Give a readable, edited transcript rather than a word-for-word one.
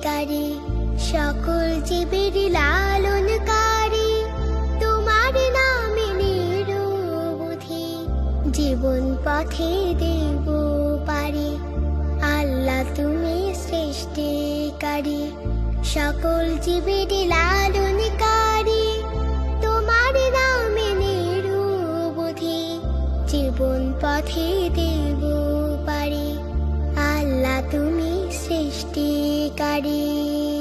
সৃষ্টিকারী, সকল জীবের লালনকারী, তোমার নামে নিরবধি জীবন পথে দেব পারি। আল্লাহ তুমি সৃষ্টিকারী, সকল জীবের লালনকারী, তোমার নামে নিরবধি জীবন পথে দেব পারি। আল্লাহ তুমি সৃষ্টিকারী।